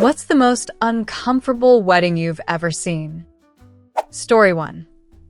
What's the most uncomfortable wedding you've ever seen? Story 1.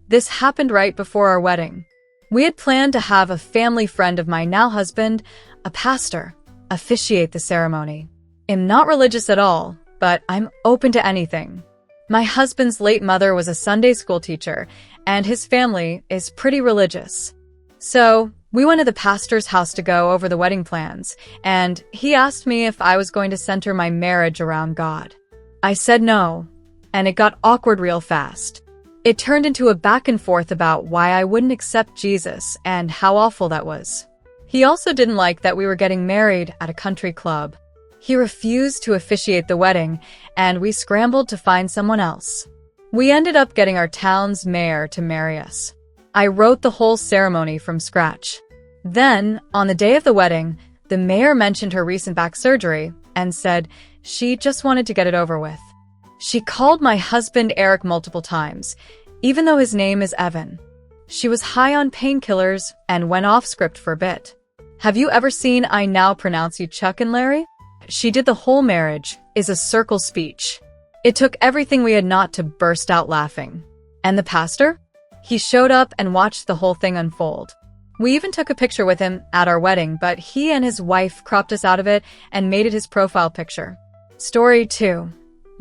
This happened right before our wedding. We had planned to have a family friend of my now husband, a pastor, officiate the ceremony. I'm not religious at all, but I'm open to anything. My husband's late mother was a Sunday school teacher, and his family is pretty religious. So, we went to the pastor's house to go over the wedding plans, and he asked me if I was going to center my marriage around God. I said no, and it got awkward real fast. It turned into a back and forth about why I wouldn't accept Jesus and how awful that was. He also didn't like that we were getting married at a country club. He refused to officiate the wedding, and we scrambled to find someone else. We ended up getting our town's mayor to marry us. I wrote the whole ceremony from scratch. Then, on the day of the wedding, the mayor mentioned her recent back surgery and said she just wanted to get it over with. She called my husband Eric multiple times, even though his name is Evan. She was high on painkillers and went off script for a bit. Have you ever seen I Now Pronounce You Chuck and Larry? She did the whole marriage is a circle speech. It took everything we had not to burst out laughing. And the pastor? He showed up and watched the whole thing unfold. We even took a picture with him at our wedding, but he and his wife cropped us out of it and made it his profile picture. Story 2.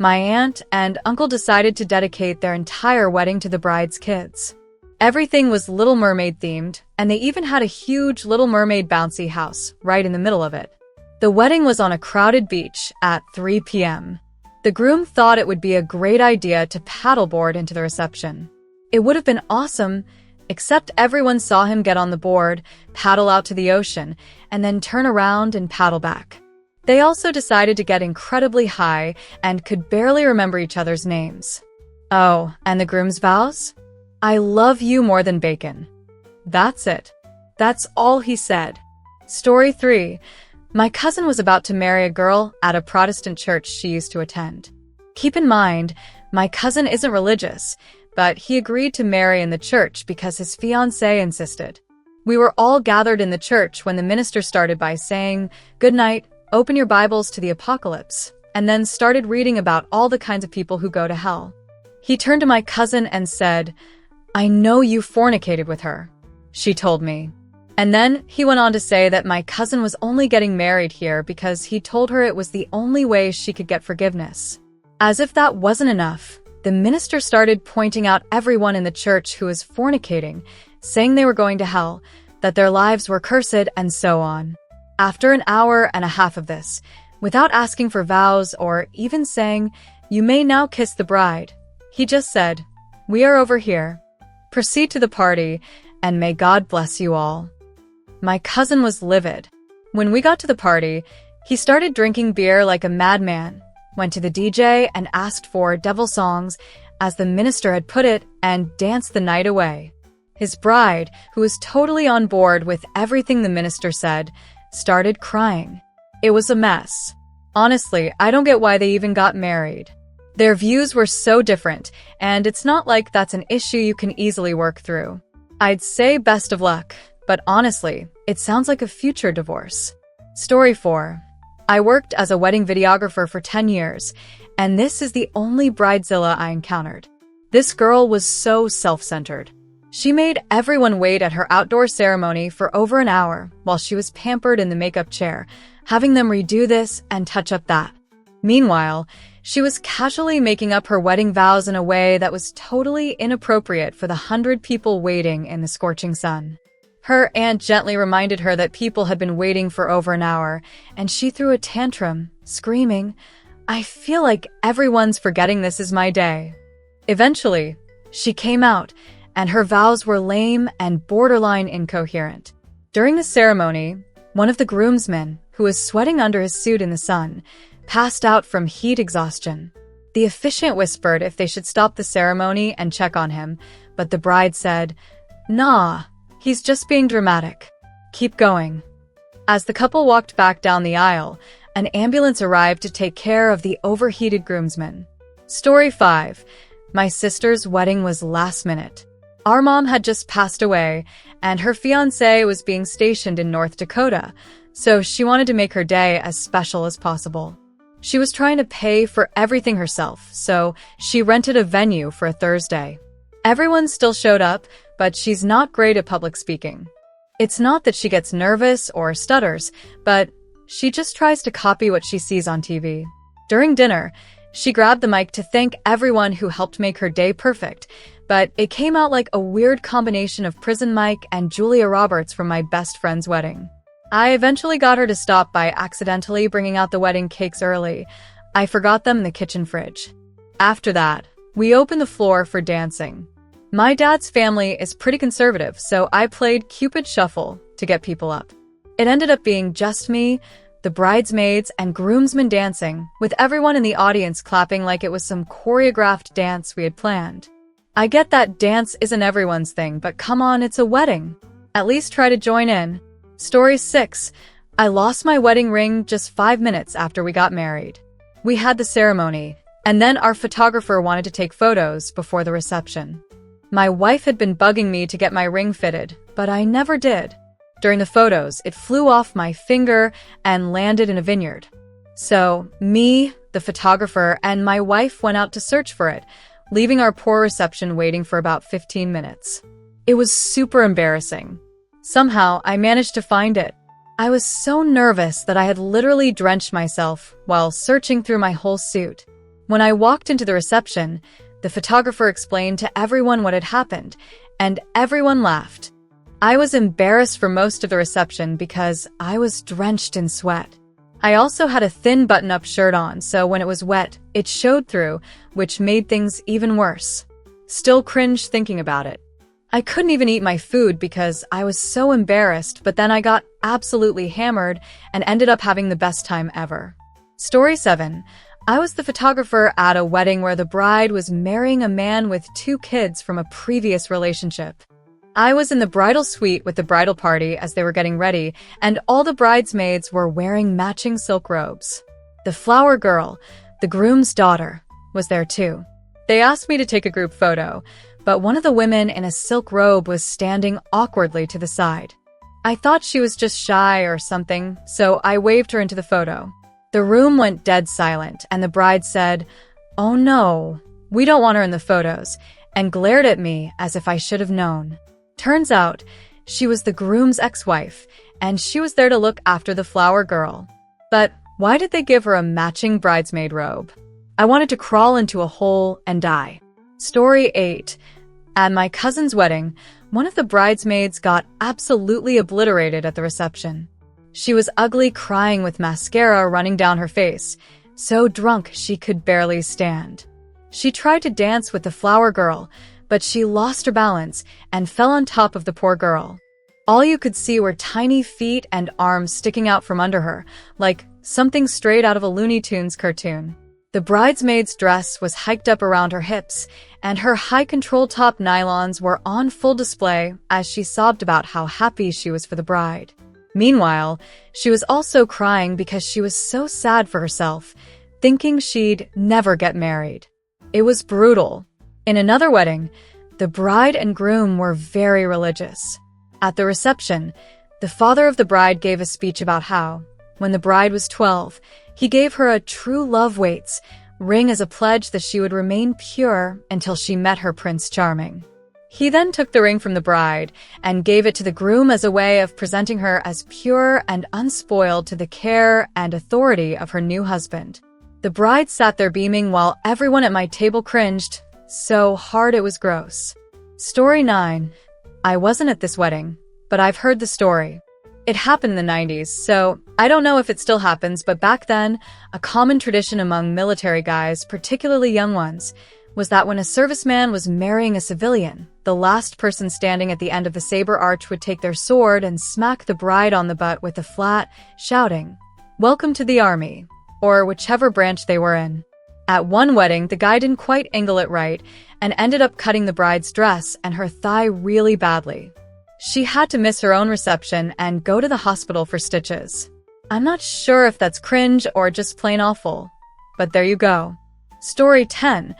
My aunt and uncle decided to dedicate their entire wedding to the bride's kids. Everything was Little Mermaid themed, and they even had a huge Little Mermaid bouncy house right in the middle of it. The wedding was on a crowded beach at 3 p.m. The groom thought it would be a great idea to paddleboard into the reception. It would have been awesome, except everyone saw him get on the board, paddle out to the ocean, and then turn around and paddle back. They also decided to get incredibly high and could barely remember each other's names. Oh, and the groom's vows? I love you more than bacon. That's it. That's all he said. Story 3. My cousin was about to marry a girl at a Protestant church she used to attend. Keep in mind, my cousin isn't religious, but he agreed to marry in the church because his fiancée insisted. We were all gathered in the church when the minister started by saying, "Good night, open your Bibles to the Apocalypse," and then started reading about all the kinds of people who go to hell. He turned to my cousin and said, "I know you fornicated with her," she told me. And then he went on to say that my cousin was only getting married here because he told her it was the only way she could get forgiveness. As if that wasn't enough, the minister started pointing out everyone in the church who was fornicating, saying they were going to hell, that their lives were cursed, and so on. After an hour and a half of this, without asking for vows or even saying, "You may now kiss the bride," he just said, "We are over here. Proceed to the party, and may God bless you all." My cousin was livid. When we got to the party, he started drinking beer like a madman, went to the DJ and asked for devil songs, as the minister had put it, and danced the night away. His bride, who was totally on board with everything the minister said, started crying. It was a mess. Honestly, I don't get why they even got married. Their views were so different, and it's not like that's an issue you can easily work through. I'd say best of luck, but honestly, it sounds like a future divorce. Story 4. I worked as a wedding videographer for 10 years, and this is the only bridezilla I encountered. This girl was so self-centered. She made everyone wait at her outdoor ceremony for over an hour while she was pampered in the makeup chair, having them redo this and touch up that. Meanwhile, she was casually making up her wedding vows in a way that was totally inappropriate for the 100 people waiting in the scorching sun. Her aunt gently reminded her that people had been waiting for over an hour, and she threw a tantrum, screaming, "I feel like everyone's forgetting this is my day." Eventually, she came out, and her vows were lame and borderline incoherent. During the ceremony, one of the groomsmen, who was sweating under his suit in the sun, passed out from heat exhaustion. The officiant whispered if they should stop the ceremony and check on him, but the bride said, "Nah, he's just being dramatic. Keep going." As the couple walked back down the aisle, an ambulance arrived to take care of the overheated groomsmen. Story 5. My sister's wedding was last minute. Our mom had just passed away, and her fiancé was being stationed in North Dakota, so she wanted to make her day as special as possible. She was trying to pay for everything herself, so she rented a venue for a Thursday. Everyone still showed up, but she's not great at public speaking. It's not that she gets nervous or stutters, but she just tries to copy what she sees on TV. During dinner, she grabbed the mic to thank everyone who helped make her day perfect, but it came out like a weird combination of Prison Mike and Julia Roberts from my best friend's wedding. I eventually got her to stop by accidentally bringing out the wedding cakes early. I forgot them in the kitchen fridge. After that, we opened the floor for dancing. My dad's family is pretty conservative, so I played Cupid Shuffle to get people up. It ended up being just me, the bridesmaids, and groomsmen dancing, with everyone in the audience clapping like it was some choreographed dance we had planned. I get that dance isn't everyone's thing, but come on, it's a wedding. At least try to join in. Story 6. I lost my wedding ring just 5 minutes after we got married. We had the ceremony, and then our photographer wanted to take photos before the reception. My wife had been bugging me to get my ring fitted, but I never did. During the photos, it flew off my finger and landed in a vineyard. So, me, the photographer, and my wife went out to search for it, leaving our poor reception waiting for about 15 minutes. It was super embarrassing. Somehow, I managed to find it. I was so nervous that I had literally drenched myself while searching through my whole suit. When I walked into the reception, the photographer explained to everyone what had happened, and everyone laughed. I was embarrassed for most of the reception because I was drenched in sweat. I also had a thin button-up shirt on, so when it was wet, it showed through, which made things even worse. Still cringe thinking about it. I couldn't even eat my food because I was so embarrassed, but then I got absolutely hammered and ended up having the best time ever. Story 7. I was the photographer at a wedding where the bride was marrying a man with 2 kids from a previous relationship. I was in the bridal suite with the bridal party as they were getting ready, and all the bridesmaids were wearing matching silk robes. The flower girl, the groom's daughter, was there too. They asked me to take a group photo, but one of the women in a silk robe was standing awkwardly to the side. I thought she was just shy or something, so I waved her into the photo. The room went dead silent, and the bride said, "Oh no, we don't want her in the photos," and glared at me as if I should have known. Turns out, she was the groom's ex-wife, and she was there to look after the flower girl. But why did they give her a matching bridesmaid robe? I wanted to crawl into a hole and die. Story 8. At my cousin's wedding, one of the bridesmaids got absolutely obliterated at the reception. She was ugly, crying with mascara running down her face, so drunk she could barely stand. She tried to dance with the flower girl, but she lost her balance and fell on top of the poor girl. All you could see were tiny feet and arms sticking out from under her, like something straight out of a Looney Tunes cartoon. The bridesmaid's dress was hiked up around her hips, and her high control top nylons were on full display as she sobbed about how happy she was for the bride. Meanwhile, she was also crying because she was so sad for herself, thinking she'd never get married. It was brutal. In another wedding, the bride and groom were very religious. At the reception, the father of the bride gave a speech about how, when the bride was 12, he gave her a true love waits ring as a pledge that she would remain pure until she met her Prince Charming. He then took the ring from the bride and gave it to the groom as a way of presenting her as pure and unspoiled to the care and authority of her new husband. The bride sat there beaming while everyone at my table cringed so hard it was gross. Story 9. I wasn't at this wedding, but I've heard the story. It happened in the 90s, so I don't know if it still happens, but back then, a common tradition among military guys, particularly young ones, was that when a serviceman was marrying a civilian, the last person standing at the end of the saber arch would take their sword and smack the bride on the butt with a flat, shouting, "Welcome to the army," or whichever branch they were in. At one wedding, the guy didn't quite angle it right and ended up cutting the bride's dress and her thigh really badly. She had to miss her own reception and go to the hospital for stitches. I'm not sure if that's cringe or just plain awful, but there you go. Story 10.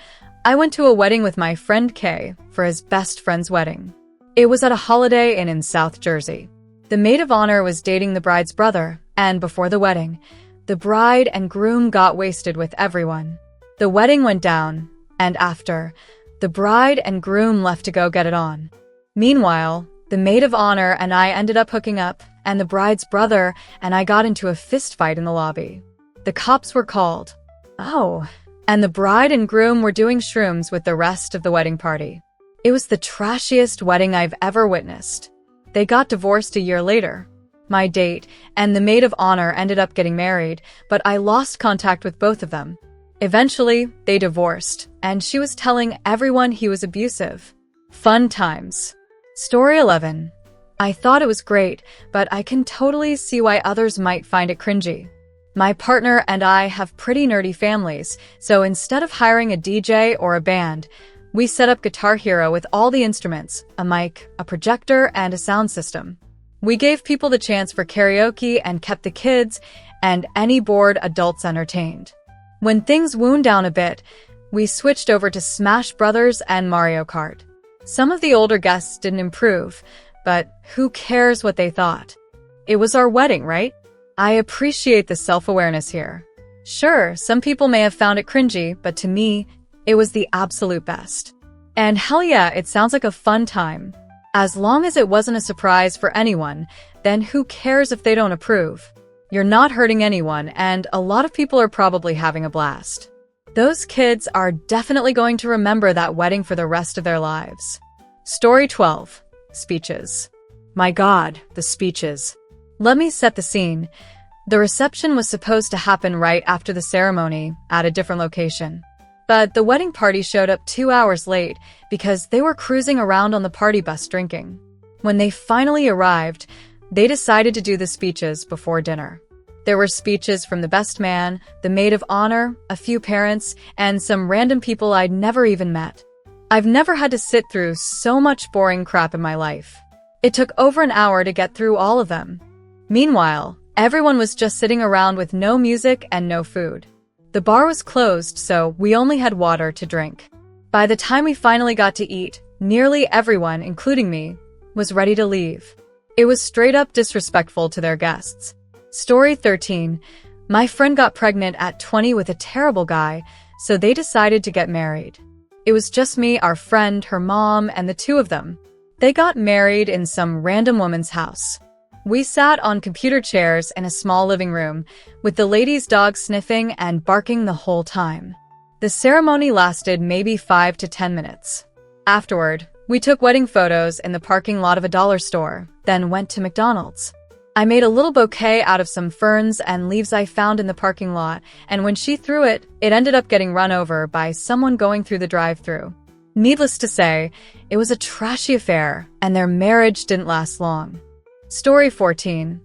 I went to a wedding with my friend Kay for his best friend's wedding. It was at a Holiday Inn in South Jersey. The maid of honor was dating the bride's brother, and before the wedding, The bride and groom got wasted with everyone. The wedding went down, and after, the bride and groom left to go get it on. Meanwhile, the maid of honor and I ended up hooking up, and the bride's brother and I got into a fist fight in the lobby. The cops were called. Oh, and the bride and groom were doing shrooms with the rest of the wedding party. It was the trashiest wedding I've ever witnessed. They got divorced a year later. My date and the maid of honor ended up getting married, but I lost contact with both of them. Eventually, they divorced, and she was telling everyone he was abusive. Fun times. Story 11. I thought it was great, but I can totally see why others might find it cringy. My partner and I have pretty nerdy families, so instead of hiring a DJ or a band, we set up Guitar Hero with all the instruments, a mic, a projector, and a sound system. We gave people the chance for karaoke and kept the kids and any bored adults entertained. When things wound down a bit, we switched over to Smash Brothers and Mario Kart. Some of the older guests didn't improve, but who cares what they thought? It was our wedding, right? I appreciate the self-awareness here. Sure, some people may have found it cringy, but to me, it was the absolute best. And hell yeah, it sounds like a fun time. As long as it wasn't a surprise for anyone, then who cares if they don't approve? You're not hurting anyone, and a lot of people are probably having a blast. Those kids are definitely going to remember that wedding for the rest of their lives. Story 12. Speeches. My God, the speeches. Let me set the scene. The reception was supposed to happen right after the ceremony at a different location. But the wedding party showed up 2 hours late because they were cruising around on the party bus drinking. When they finally arrived, they decided to do the speeches before dinner. There were speeches from the best man, the maid of honor, a few parents, and some random people I'd never even met. I've never had to sit through so much boring crap in my life. It took over an hour to get through all of them. Meanwhile, everyone was just sitting around with no music and no food. The bar was closed, so we only had water to drink. By the time we finally got to eat, nearly everyone, including me, was ready to leave. It was straight up disrespectful to their guests. Story 13. My friend got pregnant at 20 with a terrible guy, so they decided to get married. It was just me, our friend, her mom, and the two of them. They got married in some random woman's house. We sat on computer chairs in a small living room, with the lady's dog sniffing and barking the whole time. The ceremony lasted maybe 5 to 10 minutes. Afterward, we took wedding photos in the parking lot of a dollar store, then went to McDonald's. I made a little bouquet out of some ferns and leaves I found in the parking lot, and when she threw it, it ended up getting run over by someone going through the drive-thru. Needless to say, it was a trashy affair, and their marriage didn't last long. Story 14.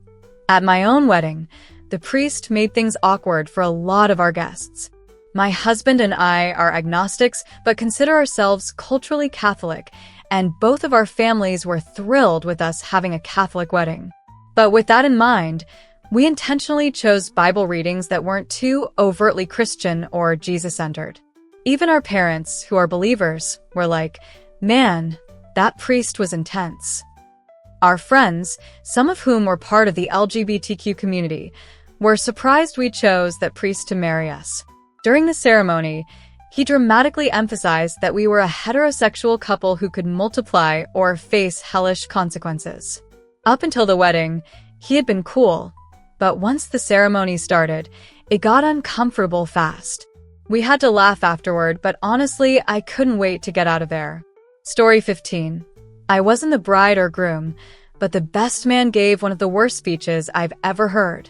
At my own wedding, the priest made things awkward for a lot of our guests. My husband and I are agnostics, but consider ourselves culturally Catholic, and both of our families were thrilled with us having a Catholic wedding. But with that in mind, we intentionally chose Bible readings that weren't too overtly Christian or Jesus-centered. Even our parents, who are believers, were like, "Man, that priest was intense." Our friends, some of whom were part of the LGBTQ community, were surprised we chose that priest to marry us. During the ceremony, he dramatically emphasized that we were a heterosexual couple who could multiply or face hellish consequences. Up until the wedding, he had been cool, but once the ceremony started, it got uncomfortable fast. We had to laugh afterward, but honestly, I couldn't wait to get out of there. Story 15. I wasn't the bride or groom, but the best man gave one of the worst speeches I've ever heard.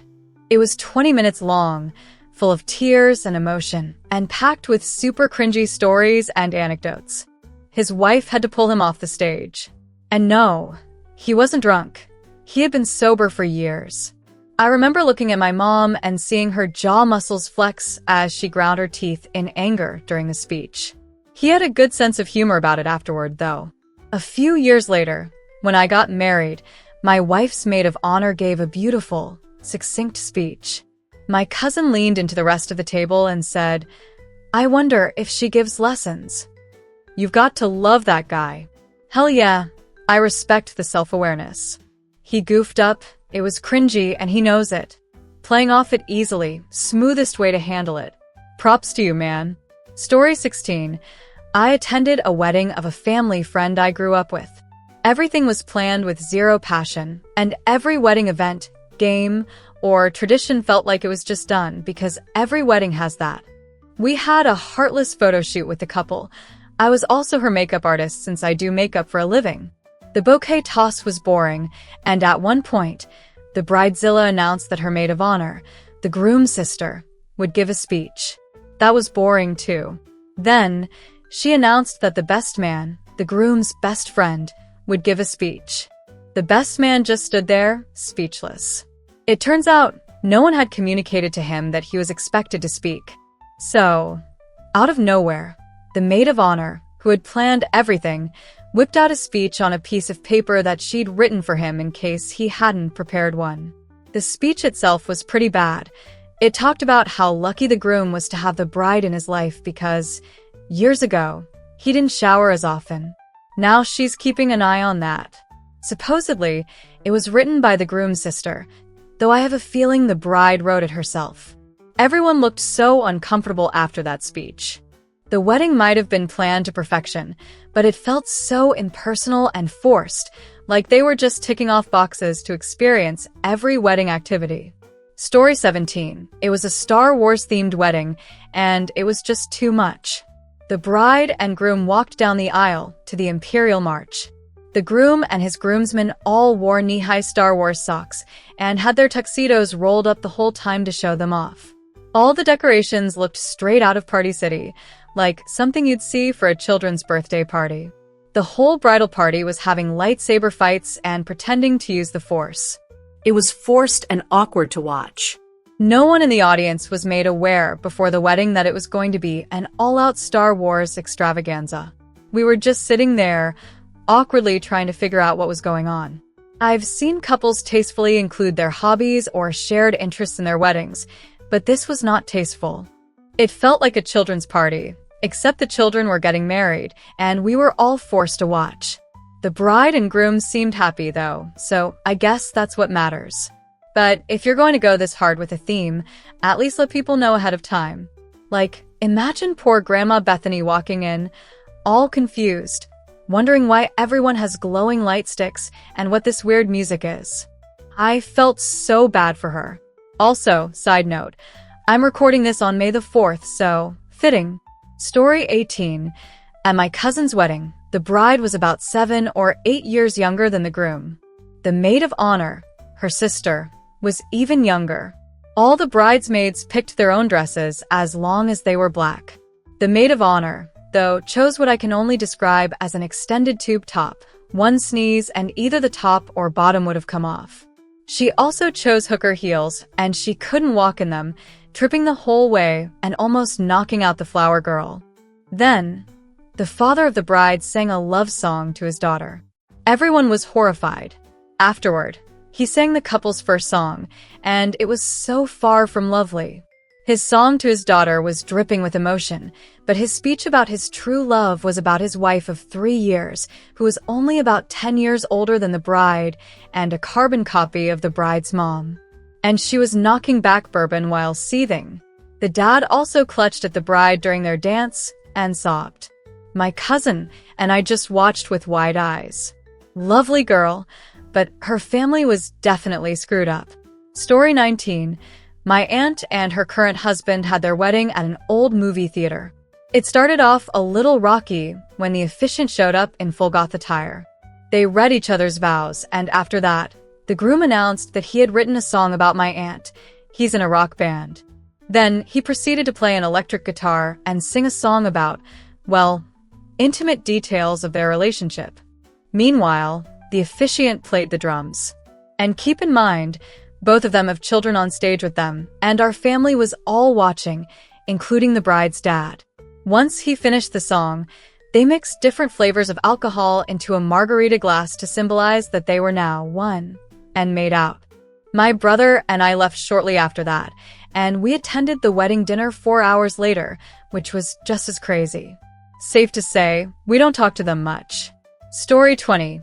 It was 20 minutes long, full of tears and emotion, and packed with super cringy stories and anecdotes. His wife had to pull him off the stage. And no, he wasn't drunk. He had been sober for years. I remember looking at my mom and seeing her jaw muscles flex as she ground her teeth in anger during the speech. He had a good sense of humor about it afterward, though. A few years later, when I got married, my wife's maid of honor gave a beautiful, succinct speech. My cousin leaned into the rest of the table and said, "I wonder if she gives lessons." You've got to love that guy. Hell yeah, I respect the self-awareness. He goofed up, it was cringy, and he knows it. playing off it easily, smoothest way to handle it. Props to you, man. Story 16. I attended a wedding of a family friend I grew up with. Everything was planned with zero passion, and every wedding event, game, or tradition felt like it was just done because every wedding has that. We had a heartless photo shoot with the couple. I was also her makeup artist since I do makeup for a living. The bouquet toss was boring, and at one point, the bridezilla announced that her maid of honor, the groom's sister, would give a speech. That was boring too. Then, she announced that the best man, the groom's best friend, would give a speech. The best man just stood there, speechless. It turns out, no one had communicated to him that he was expected to speak. So, out of nowhere, the maid of honor, who had planned everything, whipped out a speech on a piece of paper that she'd written for him in case he hadn't prepared one. The speech itself was pretty bad. It talked about how lucky the groom was to have the bride in his life because, years ago, he didn't shower as often. Now she's keeping an eye on that. Supposedly, it was written by the groom's sister, though I have a feeling the bride wrote it herself. Everyone looked so uncomfortable after that speech. The wedding might have been planned to perfection, but it felt so impersonal and forced, like they were just ticking off boxes to experience every wedding activity. Story 17. It was a Star Wars-themed wedding, and it was just too much. The bride and groom walked down the aisle to the Imperial March. The groom and his groomsmen all wore knee-high Star Wars socks and had their tuxedos rolled up the whole time to show them off. All the decorations looked straight out of Party City, like something you'd see for a children's birthday party. The whole bridal party was having lightsaber fights and pretending to use the Force. It was forced and awkward to watch. No one in the audience was made aware before the wedding that it was going to be an all-out Star Wars extravaganza. We were just sitting there, awkwardly trying to figure out what was going on. I've seen couples tastefully include their hobbies or shared interests in their weddings, but this was not tasteful. It felt like a children's party, except the children were getting married, and we were all forced to watch. The bride and groom seemed happy, though, so I guess that's what matters. But if you're going to go this hard with a theme, at least let people know ahead of time. Like, imagine poor Grandma Bethany walking in, all confused, wondering why everyone has glowing light sticks and what this weird music is. I felt so bad for her. Also, side note, I'm recording this on May the 4th, so fitting. Story 18. At my cousin's wedding, the bride was about 7 or 8 years younger than the groom. The maid of honor, her sister, was even younger. All the bridesmaids picked their own dresses as long as they were black. The maid of honor, though, chose what I can only describe as an extended tube top. One sneeze and either the top or bottom would have come off. She also chose hooker heels, and she couldn't walk in them, tripping the whole way and almost knocking out the flower girl. Then, the father of the bride sang a love song to his daughter. Everyone was horrified. Afterward, he sang the couple's first song, and it was so far from lovely. His song to his daughter was dripping with emotion, but his speech about his true love was about his wife of 3 years, who was only about 10 years older than the bride and a carbon copy of the bride's mom. And she was knocking back bourbon while seething. The dad also clutched at the bride during their dance and sobbed. My cousin and I just watched with wide eyes. Lovely girl, but her family was definitely screwed up. Story 19. My aunt and her current husband had their wedding at an old movie theater. It started off a little rocky when the officiant showed up in full goth attire. They read each other's vows, and after that, the groom announced that he had written a song about my aunt. He's in a rock band. Then he proceeded to play an electric guitar and sing a song about, well, intimate details of their relationship. Meanwhile, the officiant played the drums. And keep in mind, both of them have children on stage with them, and our family was all watching, including the bride's dad. Once he finished the song, they mixed different flavors of alcohol into a margarita glass to symbolize that they were now one, and made out. My brother and I left shortly after that, and we attended the wedding dinner 4 hours later, which was just as crazy. Safe to say, we don't talk to them much. Story 20.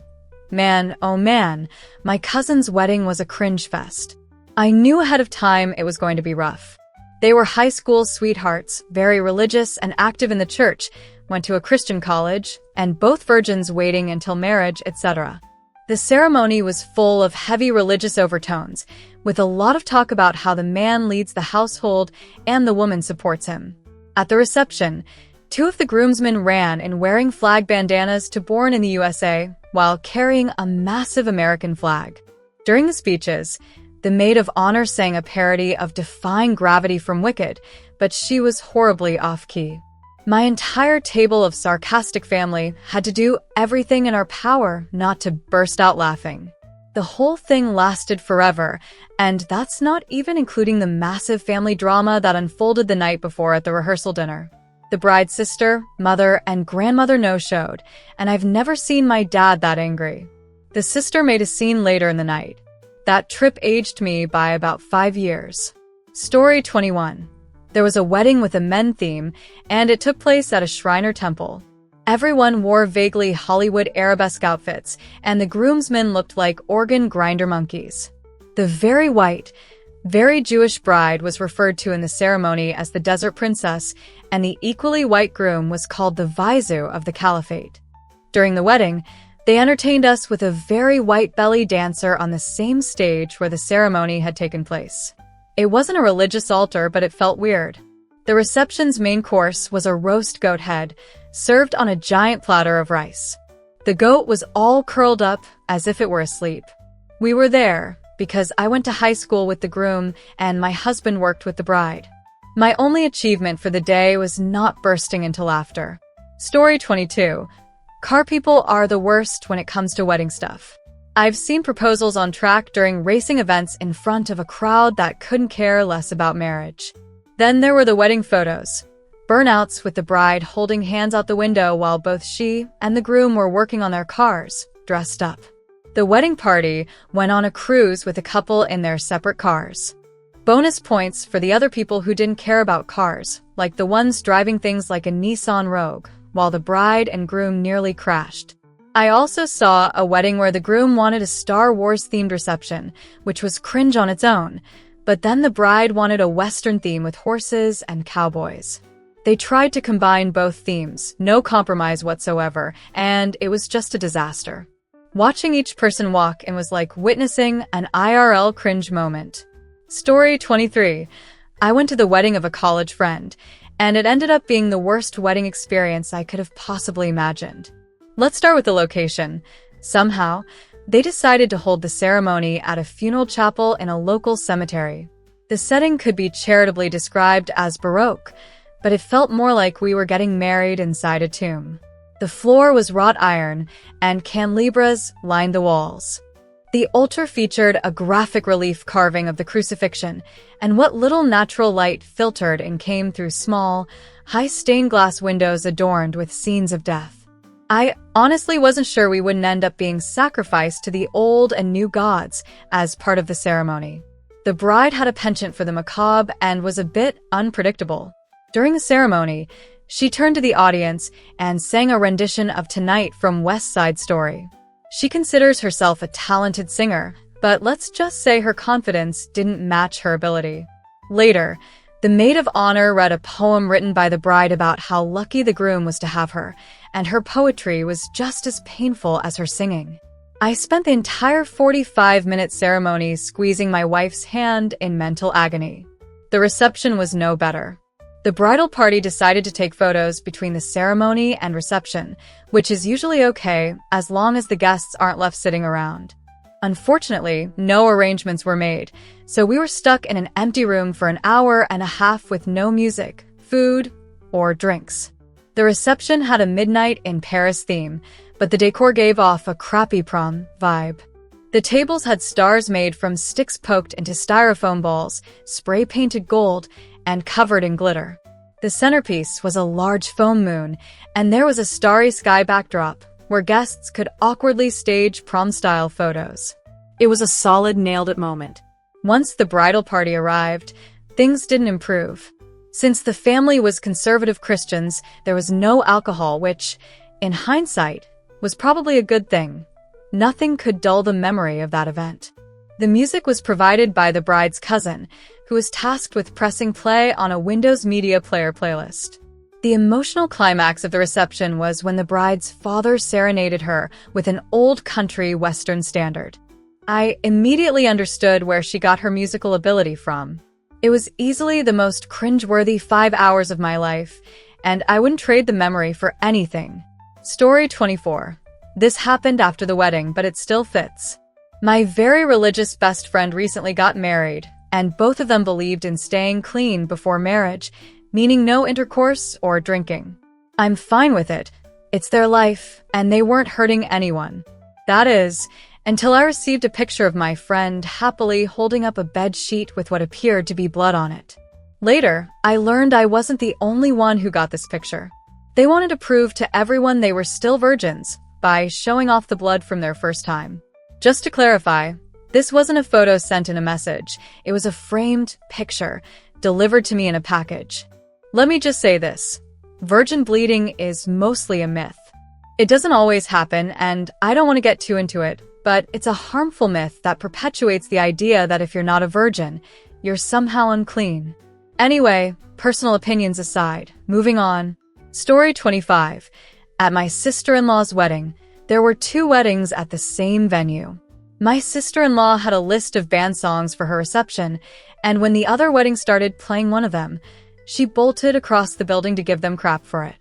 Man, oh man, my cousin's wedding was a cringe fest. I knew ahead of time it was going to be rough. They were high school sweethearts, very religious and active in the church, went to a Christian college, and both virgins waiting until marriage, etc. The ceremony was full of heavy religious overtones, with a lot of talk about how the man leads the household and the woman supports him. At the reception, two of the groomsmen ran in wearing flag bandanas to Born in the USA while carrying a massive American flag. During the speeches, the maid of honor sang a parody of Defying Gravity from Wicked, but she was horribly off-key. My entire table of sarcastic family had to do everything in our power not to burst out laughing. The whole thing lasted forever, and that's not even including the massive family drama that unfolded the night before at the rehearsal dinner. The bride's sister, mother, and grandmother no-showed, and I've never seen my dad that angry. The sister made a scene later in the night. That trip aged me by about 5 years. Story 21. There was a wedding with a men theme, and it took place at a Shriner temple. Everyone wore vaguely Hollywood arabesque outfits, and the groomsmen looked like organ grinder monkeys. The very white, very Jewish bride was referred to in the ceremony as the Desert Princess, and the equally white groom was called the Vizu of the Caliphate. During the wedding, they entertained us with a very white belly dancer on the same stage where the ceremony had taken place. It wasn't a religious altar, but it felt weird. The reception's main course was a roast goat head, served on a giant platter of rice. The goat was all curled up as if it were asleep. We were there because I went to high school with the groom and my husband worked with the bride. My only achievement for the day was not bursting into laughter. Story 22. Car people are the worst when it comes to wedding stuff. I've seen proposals on track during racing events in front of a crowd that couldn't care less about marriage. Then there were the wedding photos. Burnouts with the bride holding hands out the window while both she and the groom were working on their cars, dressed up. The wedding party went on a cruise with a couple in their separate cars. Bonus points for the other people who didn't care about cars, like the ones driving things like a Nissan Rogue, while the bride and groom nearly crashed. I also saw a wedding where the groom wanted a Star Wars-themed reception, which was cringe on its own, but then the bride wanted a Western theme with horses and cowboys. They tried to combine both themes, no compromise whatsoever, and it was just a disaster. Watching each person walk in was like witnessing an IRL cringe moment. Story 23. I went to the wedding of a college friend, and it ended up being the worst wedding experience I could have possibly imagined. Let's start with the location. Somehow, they decided to hold the ceremony at a funeral chapel in a local cemetery. The setting could be charitably described as Baroque, but it felt more like we were getting married inside a tomb. The floor was wrought iron, and candelabras lined the walls. The altar featured a graphic relief carving of the crucifixion, and what little natural light filtered and came through small, high stained glass windows adorned with scenes of death. I honestly wasn't sure we wouldn't end up being sacrificed to the old and new gods as part of the ceremony. The bride had a penchant for the macabre and was a bit unpredictable. During the ceremony, she turned to the audience and sang a rendition of Tonight from West Side Story. She considers herself a talented singer, but let's just say her confidence didn't match her ability. Later, the maid of honor read a poem written by the bride about how lucky the groom was to have her, and her poetry was just as painful as her singing. I spent the entire 45-minute ceremony squeezing my wife's hand in mental agony. The reception was no better. The bridal party decided to take photos between the ceremony and reception, which is usually okay as long as the guests aren't left sitting around. Unfortunately, no arrangements were made, so we were stuck in an empty room for an hour and a half with no music, food, or drinks. The reception had a Midnight in Paris theme, but the decor gave off a crappy prom vibe. The tables had stars made from sticks poked into styrofoam balls, spray-painted gold, and covered in glitter. The centerpiece was a large foam moon, and there was a starry sky backdrop where guests could awkwardly stage prom-style photos. It was a solid nailed-it moment. Once the bridal party arrived, things didn't improve. Since the family was conservative Christians, there was no alcohol, which, in hindsight, was probably a good thing. Nothing could dull the memory of that event. The music was provided by the bride's cousin, who was tasked with pressing play on a Windows Media Player playlist. The emotional climax of the reception was when the bride's father serenaded her with an old country western standard. I immediately understood where she got her musical ability from. It was easily the most cringeworthy 5 hours of my life, and I wouldn't trade the memory for anything. Story 24. This happened after the wedding, but it still fits. My very religious best friend recently got married, and both of them believed in staying clean before marriage, meaning no intercourse or drinking. I'm fine with it. It's their life, and they weren't hurting anyone. That is, until I received a picture of my friend happily holding up a bed sheet with what appeared to be blood on it. Later, I learned I wasn't the only one who got this picture. They wanted to prove to everyone they were still virgins by showing off the blood from their first time. Just to clarify, this wasn't a photo sent in a message. It was a framed picture delivered to me in a package. Let me just say this. Virgin bleeding is mostly a myth. It doesn't always happen, and I don't want to get too into it, but it's a harmful myth that perpetuates the idea that if you're not a virgin, you're somehow unclean. Anyway, personal opinions aside, moving on. Story 25. At my sister-in-law's wedding, there were 2 weddings at the same venue. My sister-in-law had a list of band songs for her reception, and when the other wedding started playing one of them, she bolted across the building to give them crap for it.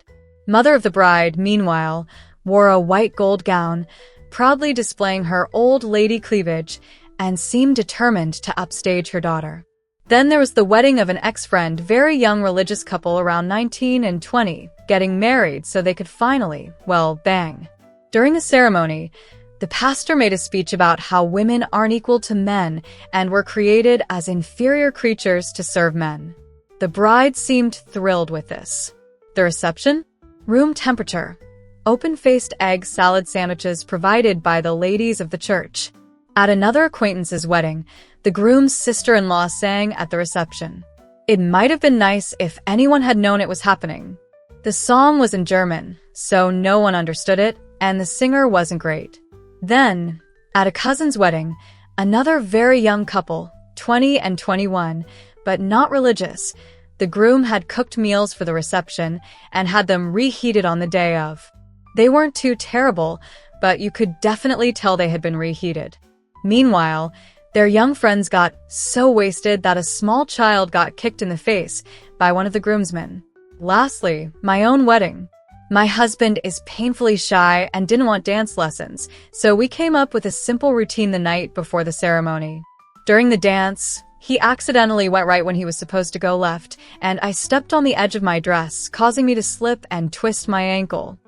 Mother of the bride, meanwhile, wore a white gold gown, proudly displaying her old lady cleavage, and seemed determined to upstage her daughter. Then there was the wedding of an ex-friend, very young religious couple around 19 and 20, getting married so they could finally, well, bang. During the ceremony, the pastor made a speech about how women aren't equal to men and were created as inferior creatures to serve men. The bride seemed thrilled with this. The reception? Room temperature. Open-faced egg salad sandwiches provided by the ladies of the church. At another acquaintance's wedding, the groom's sister-in-law sang at the reception. It might have been nice if anyone had known it was happening. The song was in German, so no one understood it, and the singer wasn't great. Then, at a cousin's wedding, another very young couple, 20 and 21, but not religious, the groom had cooked meals for the reception and had them reheated on the day of. They weren't too terrible, but you could definitely tell they had been reheated. Meanwhile, their young friends got so wasted that a small child got kicked in the face by one of the groomsmen. Lastly, my own wedding. My husband is painfully shy and didn't want dance lessons, so we came up with a simple routine the night before the ceremony. During the dance, he accidentally went right when he was supposed to go left, and I stepped on the edge of my dress, causing me to slip and twist my ankle.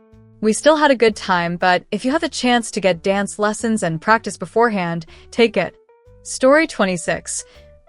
We still had a good time, but if you have the chance to get dance lessons and practice beforehand, take it. Story 26.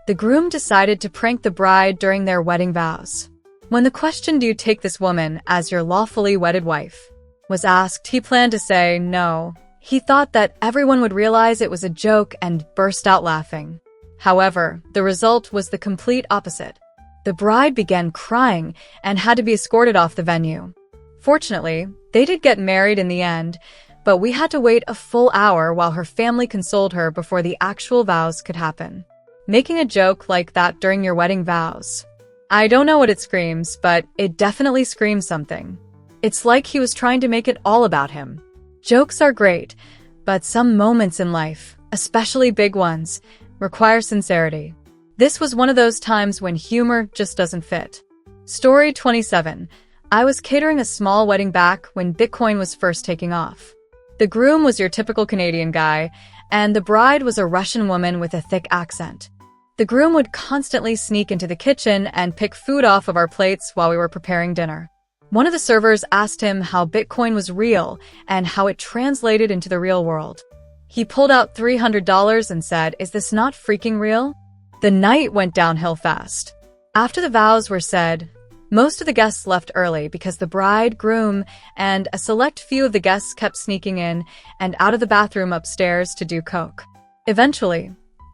The groom decided to prank the bride during their wedding vows. When the question, "Do you take this woman as your lawfully wedded wife?" was asked, he planned to say no. He thought that everyone would realize it was a joke and burst out laughing. However, the result was the complete opposite. The bride began crying and had to be escorted off the venue. Fortunately, they did get married in the end, but we had to wait a full hour while her family consoled her before the actual vows could happen. Making a joke like that during your wedding vows. I don't know what it screams, but it definitely screams something. It's like he was trying to make it all about him. Jokes are great, but some moments in life, especially big ones, require sincerity. This was one of those times when humor just doesn't fit. Story 27. I was catering a small wedding back when Bitcoin was first taking off. The groom was your typical Canadian guy, and the bride was a Russian woman with a thick accent. The groom would constantly sneak into the kitchen and pick food off of our plates while we were preparing dinner. One of the servers asked him how Bitcoin was real and how it translated into the real world. He pulled out $300 and said, "Is this not freaking real?" The night went downhill fast. After the vows were said, most of the guests left early because the bride, groom, and a select few of the guests kept sneaking in and out of the bathroom upstairs to do coke. Eventually,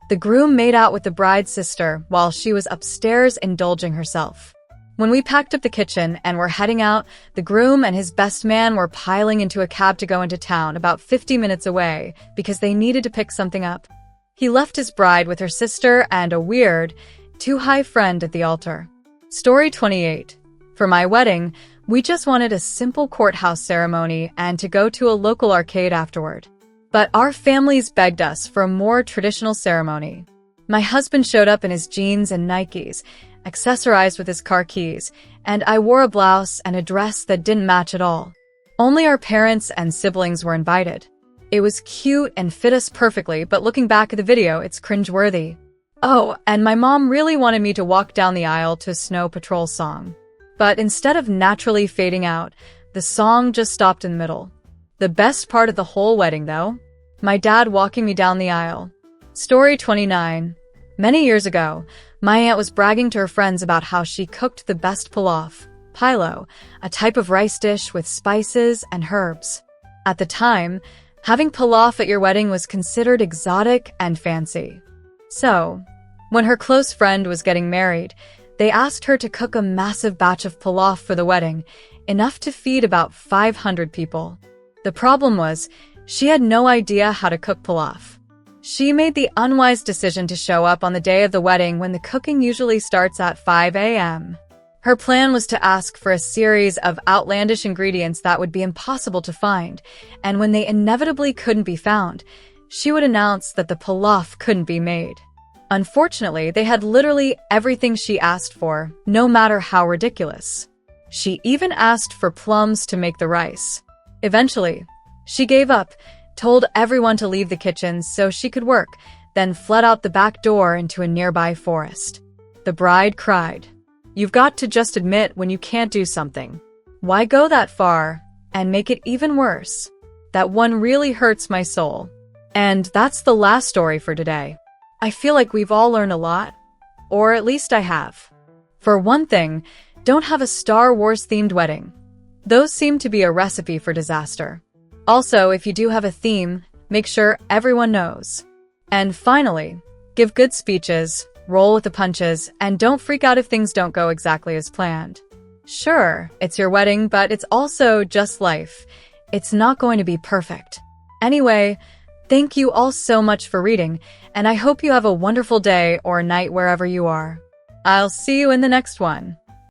the groom made out with the bride's sister while she was upstairs indulging herself. When we packed up the kitchen and were heading out, the groom and his best man were piling into a cab to go into town about 50 minutes away because they needed to pick something up. He left his bride with her sister and a weird, too-high friend at the altar. Story 28. For my wedding, we just wanted a simple courthouse ceremony and to go to a local arcade afterward. But our families begged us for a more traditional ceremony. My husband showed up in his jeans and Nikes, accessorized with his car keys, and I wore a blouse and a dress that didn't match at all. Only our parents and siblings were invited. It was cute and fit us perfectly, but looking back at the video, it's cringeworthy. Oh, and my mom really wanted me to walk down the aisle to a Snow Patrol song. But instead of naturally fading out, the song just stopped in the middle. The best part of the whole wedding, though? My dad walking me down the aisle. Story 29. Many years ago, my aunt was bragging to her friends about how she cooked the best pilaf, pilo, a type of rice dish with spices and herbs. At the time, having pilaf at your wedding was considered exotic and fancy. So, when her close friend was getting married, they asked her to cook a massive batch of pilaf for the wedding, enough to feed about 500 people. The problem was, she had no idea how to cook pilaf. She made the unwise decision to show up on the day of the wedding when the cooking usually starts at 5 a.m. Her plan was to ask for a series of outlandish ingredients that would be impossible to find, and when they inevitably couldn't be found, she would announce that the pilaf couldn't be made. Unfortunately, they had literally everything she asked for, no matter how ridiculous. She even asked for plums to make the rice. Eventually, she gave up, told everyone to leave the kitchen so she could work, then fled out the back door into a nearby forest. The bride cried, "You've got to just admit when you can't do something. Why go that far and make it even worse? That one really hurts my soul." And that's the last story for today. I feel like we've all learned a lot, or at least I have. For one thing, don't have a Star Wars-themed wedding. Those seem to be a recipe for disaster. Also, if you do have a theme, make sure everyone knows. And finally, give good speeches, roll with the punches, and don't freak out if things don't go exactly as planned. Sure, it's your wedding, but it's also just life. It's not going to be perfect. Anyway, thank you all so much for reading, and I hope you have a wonderful day or night wherever you are. I'll see you in the next one.